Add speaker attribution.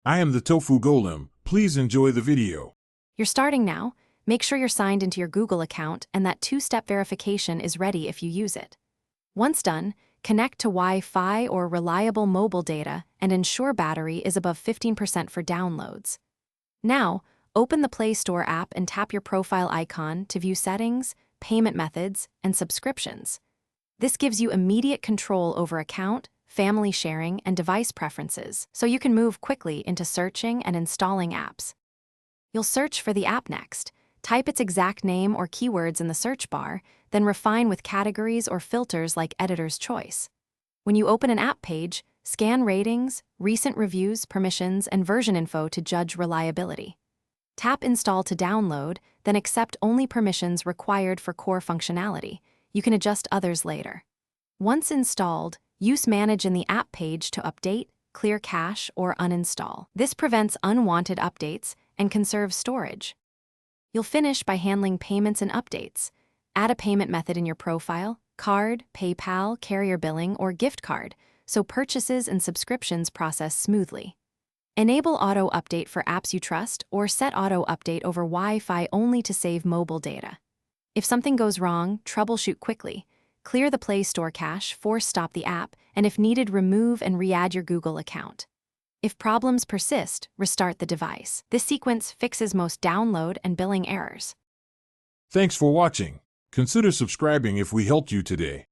Speaker 1: I am the Tofu Golem. Please enjoy the video.
Speaker 2: You're starting now. Make sure you're signed into your Google account and that two-step verification is ready if you use it. Once done, connect to Wi-Fi or reliable mobile data and ensure battery is above 15% for downloads. Now, open the Play Store app and tap your profile icon to view settings, payment methods, and subscriptions. This gives you immediate control over account, family sharing, and device preferences, so you can move quickly into searching and installing apps. You'll search for the app next. Type its exact name or keywords in the search bar, then refine with categories or filters like editor's choice. When you open an app page, scan ratings, recent reviews, permissions, and version info to judge reliability. Tap Install to download, then accept only permissions required for core functionality. You can adjust others later. Once installed, use Manage in the app page to update, clear cache, or uninstall. This prevents unwanted updates and conserves storage. You'll finish by handling payments and updates. Add a payment method in your profile, card, PayPal, carrier billing, or gift card, so purchases and subscriptions process smoothly. Enable auto update for apps you trust or set auto update over Wi-Fi only to save mobile data. If something goes wrong, troubleshoot quickly. Clear the Play Store cache, force stop the app, and if needed, remove and re-add your Google account. If problems persist, restart the device. This sequence fixes most download and billing errors.
Speaker 1: Thanks for watching. Consider subscribing if we helped you today.